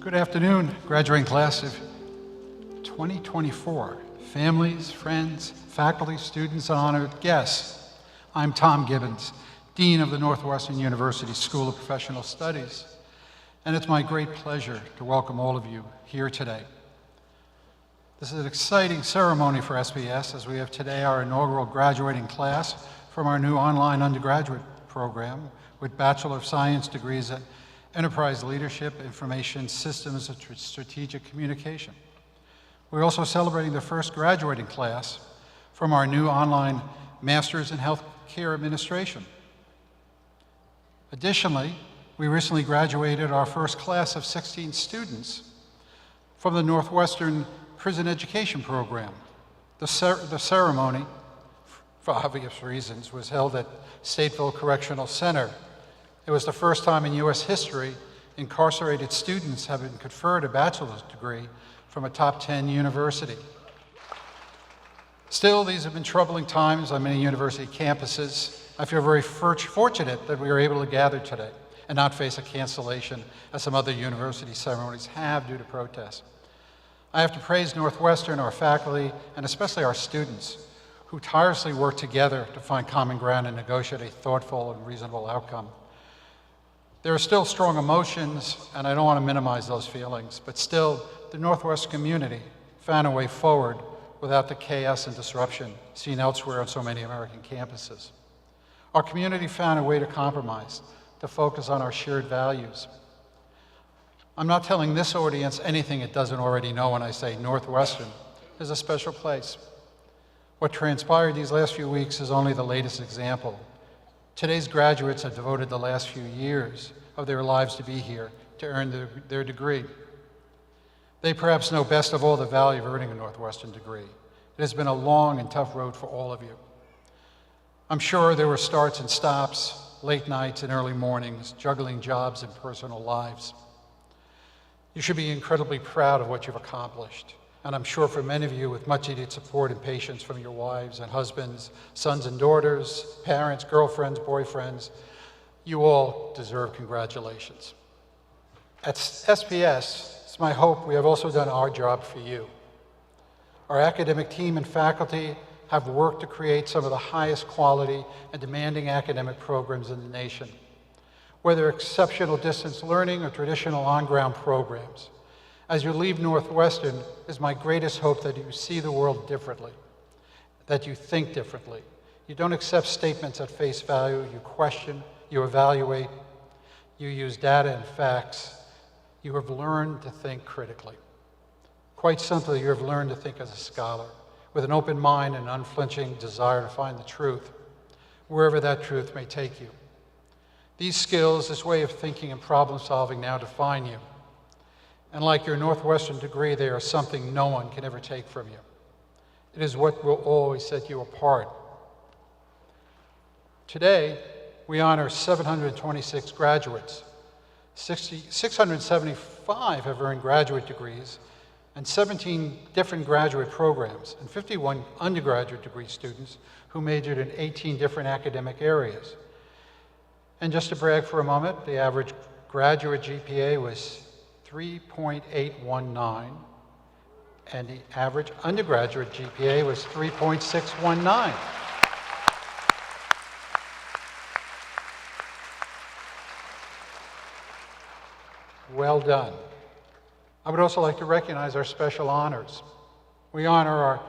Good afternoon, graduating class of 2024. Families, friends, faculty, students, and honored guests. I'm Tom Gibbons, Dean of the Northwestern University School of Professional Studies, and it's my great pleasure to welcome all of you here today. This is an exciting ceremony for SPS as we have today our inaugural graduating class from our new online undergraduate program with Bachelor of Science degrees at Enterprise Leadership, Information Systems, and Strategic Communication. We're also celebrating the first graduating class from our new online Masters in Healthcare Administration. Additionally, we recently graduated our first class of 16 students from the Northwestern Prison Education Program. The ceremony, for obvious reasons, was held at Stateville Correctional Center. It was the first time in U.S. history incarcerated students have been conferred a bachelor's degree from a top 10 university. Still, these have been troubling times on many university campuses. I feel very fortunate that we are able to gather today and not face a cancellation as some other university ceremonies have due to protests. I have to praise Northwestern, our faculty, and especially our students who tirelessly work together to find common ground and negotiate a thoughtful and reasonable outcome. There are still strong emotions, and I don't want to minimize those feelings, but still, the Northwest community found a way forward without the chaos and disruption seen elsewhere on so many American campuses. Our community found a way to compromise, to focus on our shared values. I'm not telling this audience anything it doesn't already know when I say Northwestern is a special place. What transpired these last few weeks is only the latest example. Today's graduates have devoted the last few years of their lives to be here, to earn their degree. They perhaps know best of all the value of earning a Northwestern degree. It has been a long and tough road for all of you. I'm sure there were starts and stops, late nights and early mornings, juggling jobs and personal lives. You should be incredibly proud of what you've accomplished. And I'm sure for many of you, with much needed support and patience from your wives and husbands, sons and daughters, parents, girlfriends, boyfriends, you all deserve congratulations. At SPS, it's my hope we have also done our job for you. Our academic team and faculty have worked to create some of the highest quality and demanding academic programs in the nation, whether exceptional distance learning or traditional on-ground programs. As you leave Northwestern, it is my greatest hope that you see the world differently, that you think differently. You don't accept statements at face value, you question, you evaluate, you use data and facts. You have learned to think critically. Quite simply, you have learned to think as a scholar, with an open mind and unflinching desire to find the truth, wherever that truth may take you. These skills, this way of thinking and problem solving now define you. And like your Northwestern degree, they are something no one can ever take from you. It is what will always set you apart. Today, we honor 726 graduates. 675 have earned graduate degrees, and 17 different graduate programs, and 51 undergraduate degree students who majored in 18 different academic areas. And just to brag for a moment, the average graduate GPA was 3.819, and the average undergraduate GPA was 3.619. Well done. I would also like to recognize our special honors. We honor our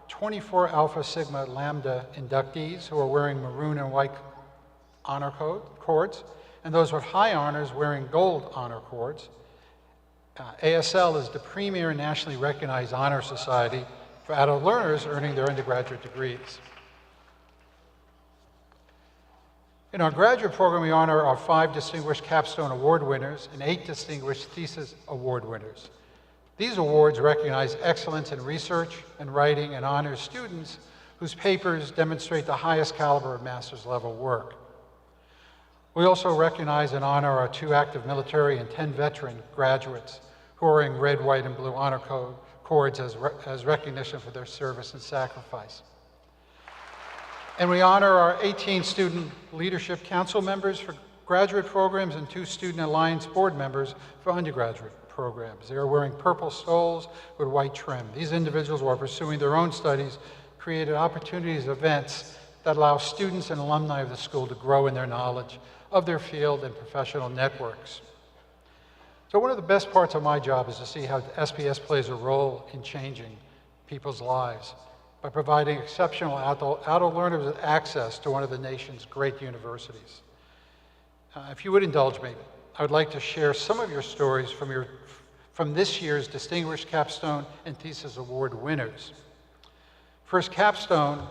24 Alpha Sigma Lambda inductees who are wearing maroon and white honor cords, and those with high honors wearing gold honor cords. ASL is the premier nationally recognized honor society for adult learners earning their undergraduate degrees. In our graduate program, we honor our 5 Distinguished Capstone Award winners and 8 Distinguished Thesis Award winners. These awards recognize excellence in research and writing and honor students whose papers demonstrate the highest caliber of master's level work. We also recognize and honor our 2 active military and 10 veteran graduates who are wearing red, white, and blue honor cords as recognition for their service and sacrifice. And we honor our 18 student leadership council members for graduate programs and 2 Student Alliance board members for undergraduate programs. They are wearing purple stoles with white trim. These individuals, while pursuing their own studies, created opportunities, events that allow students and alumni of the school to grow in their knowledge of their field and professional networks. So one of the best parts of my job is to see how SPS plays a role in changing people's lives by providing exceptional adult learners with access to one of the nation's great universities. If you would indulge me, I would like to share some of your stories from this year's Distinguished Capstone and Thesis Award winners. First, Capstone,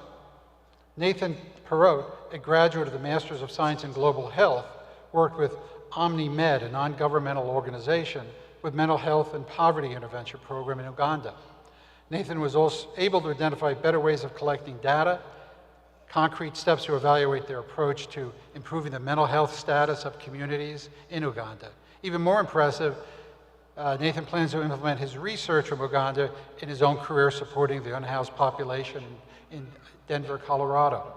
Nathan Perot, a graduate of the Masters of Science in Global Health, worked with OmniMed, a non-governmental organization with mental health and poverty intervention program in Uganda. Nathan was also able to identify better ways of collecting data, concrete steps to evaluate their approach to improving the mental health status of communities in Uganda. Even more impressive, Nathan plans to implement his research from Uganda in his own career supporting the unhoused population in Denver, Colorado.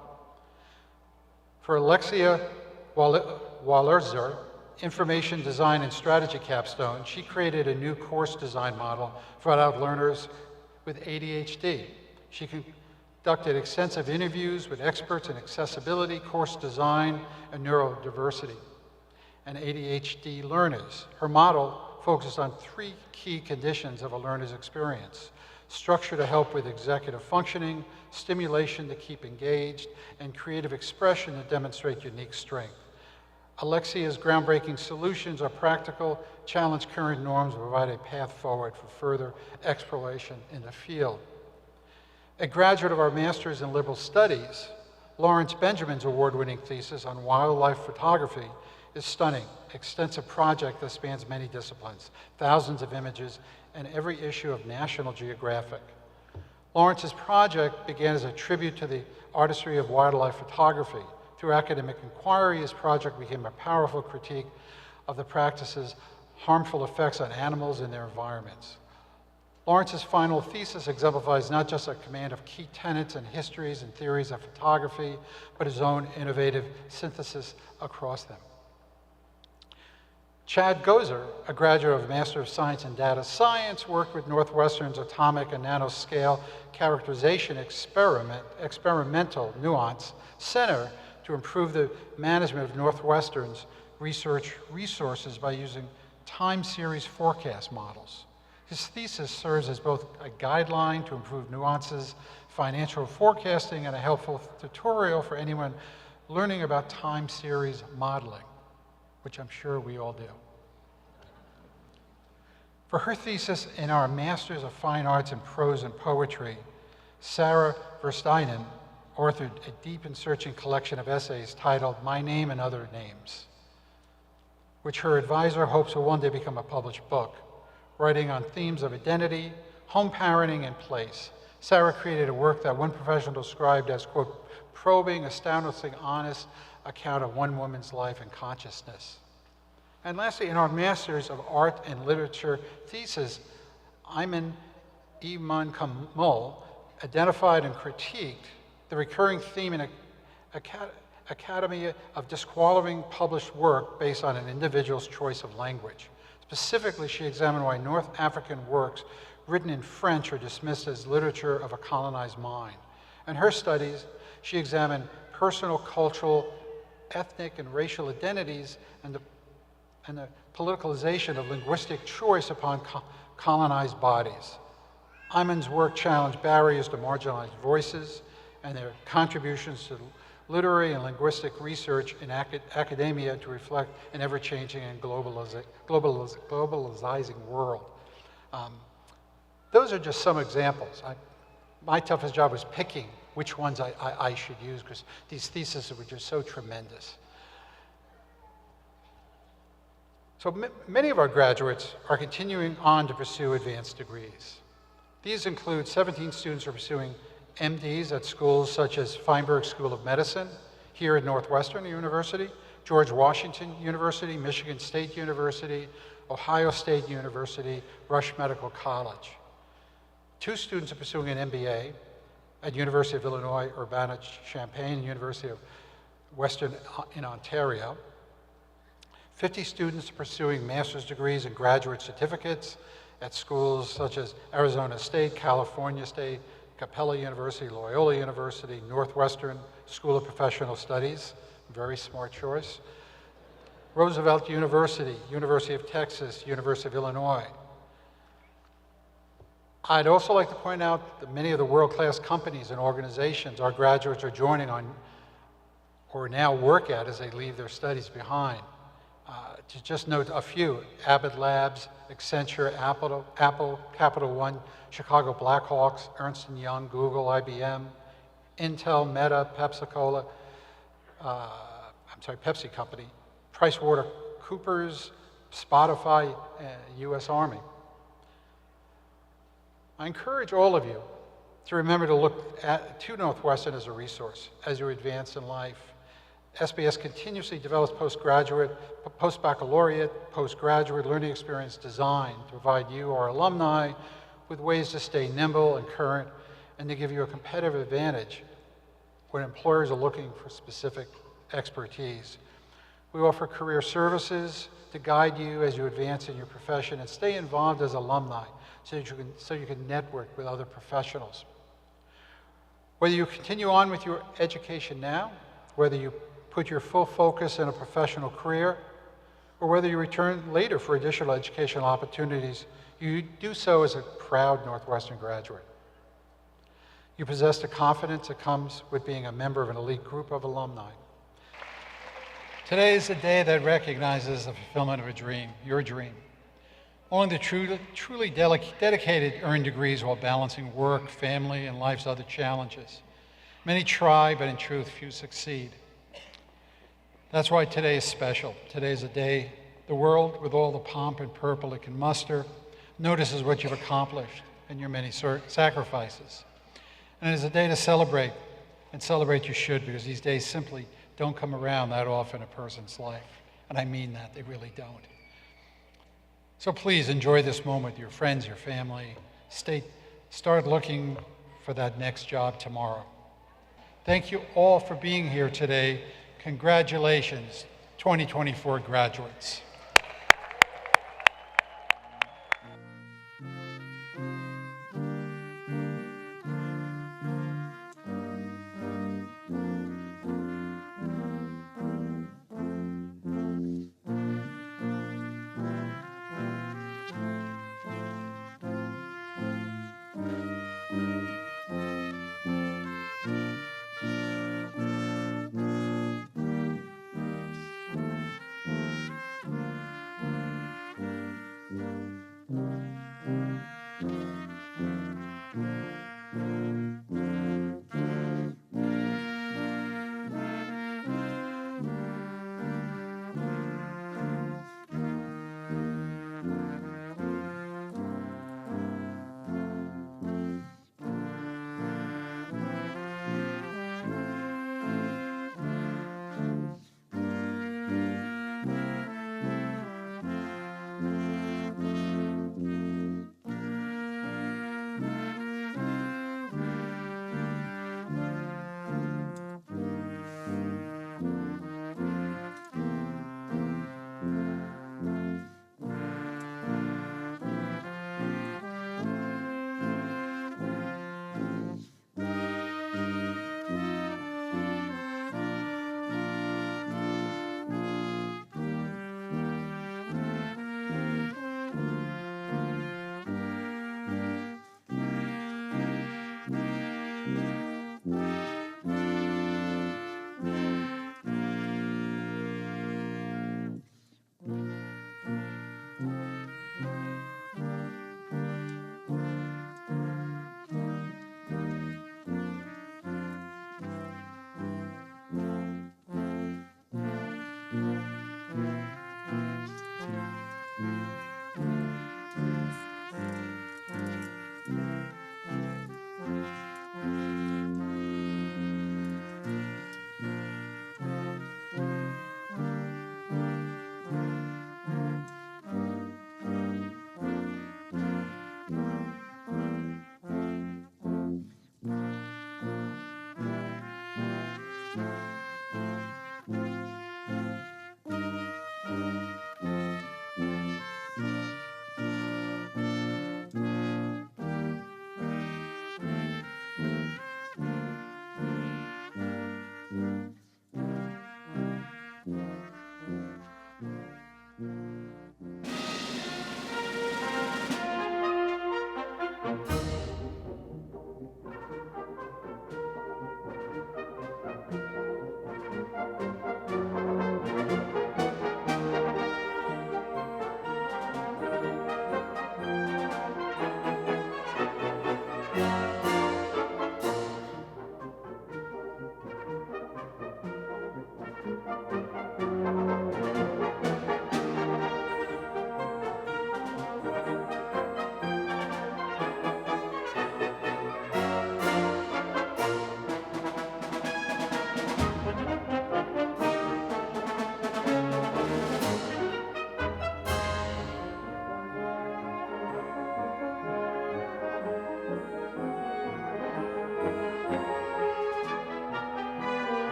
For Alexia Wallerzer, Information Design and Strategy Capstone, she created a new course design model for adult learners with ADHD. She conducted extensive interviews with experts in accessibility, course design, and neurodiversity, and ADHD learners. Her model focused on 3 key conditions of a learner's experience: structure to help with executive functioning, stimulation to keep engaged, and creative expression to demonstrate unique strength. Alexia's groundbreaking solutions are practical, challenge current norms, and provide a path forward for further exploration in the field. A graduate of our Master's in Liberal Studies, Lawrence Benjamin's award-winning thesis on wildlife photography is stunning. Extensive project that spans many disciplines, thousands of images, and every issue of National Geographic. Lawrence's project began as a tribute to the artistry of wildlife photography. Through academic inquiry, his project became a powerful critique of the practice's harmful effects on animals and their environments. Lawrence's final thesis exemplifies not just a command of key tenets and histories and theories of photography, but his own innovative synthesis across them. Chad Gozer, a graduate of Master of Science in Data Science, worked with Northwestern's Atomic and Nanoscale Characterization Experimental Nuance Center to improve the management of Northwestern's research resources by using time series forecast models. His thesis serves as both a guideline to improve nuances, financial forecasting, and a helpful tutorial for anyone learning about time series modeling, which I'm sure we all do. For her thesis in our Masters of Fine Arts in Prose and Poetry, Sarah Versteinen authored a deep and searching collection of essays titled My Name and Other Names, which her advisor hopes will one day become a published book. Writing on themes of identity, home parenting, and place, Sarah created a work that one professional described as, quote, probing, astoundingly honest account of one woman's life and consciousness. And lastly, in our Masters of Art and Literature thesis, Ayman Iman Kamul identified and critiqued the recurring theme in Academy of disqualifying published work based on an individual's choice of language. Specifically, she examined why North African works written in French are dismissed as literature of a colonized mind. In her studies, she examined personal, cultural, ethnic, and racial identities and the politicalization of linguistic choice upon colonized bodies. Ayman's work challenged barriers to marginalized voices and their contributions to literary and linguistic research in academia to reflect an ever-changing and globalizing world. Those are just some examples. My toughest job was picking which ones I should use because these theses were just so tremendous. So many of our graduates are continuing on to pursue advanced degrees. These include 17 students who are pursuing MDs at schools such as Feinberg School of Medicine, here at Northwestern University, George Washington University, Michigan State University, Ohio State University, Rush Medical College. 2 students are pursuing an MBA at University of Illinois, Urbana-Champaign, University of Western in Ontario. 50 students pursuing master's degrees and graduate certificates at schools such as Arizona State, California State, Capella University, Loyola University, Northwestern School of Professional Studies, very smart choice, Roosevelt University, University of Texas, University of Illinois. I'd also like to point out that many of the world-class companies and organizations our graduates are joining on or now work at as they leave their studies behind. To just note a few: Abbott Labs, Accenture, Apple, Capital One, Chicago Blackhawks, Ernst & Young, Google, IBM, Intel, Meta, Pepsi Company, PricewaterhouseCoopers, Spotify, U.S. Army. I encourage all of you to remember to look to Northwestern as a resource as you advance in life. SPS continuously develops postgraduate, post-baccalaureate, postgraduate learning experience designed to provide you, our alumni, with ways to stay nimble and current and to give you a competitive advantage when employers are looking for specific expertise. We offer career services to guide you as you advance in your profession and stay involved as alumni so you can network with other professionals. Whether you continue on with your education now, whether you put your full focus in a professional career, or whether you return later for additional educational opportunities, you do so as a proud Northwestern graduate. You possess the confidence that comes with being a member of an elite group of alumni. Today is a day that recognizes the fulfillment of a dream, your dream. Only the truly dedicated earn degrees while balancing work, family, and life's other challenges. Many try, but in truth, few succeed. That's why today is special. Today is a day the world, with all the pomp and purple it can muster, notices what you've accomplished and your many sacrifices. And it is a day to celebrate, and celebrate you should, because these days simply don't come around that often in a person's life. And I mean that, they really don't. So please enjoy this moment with your friends, your family. Start looking for that next job tomorrow. Thank you all for being here today. Congratulations, 2024 graduates.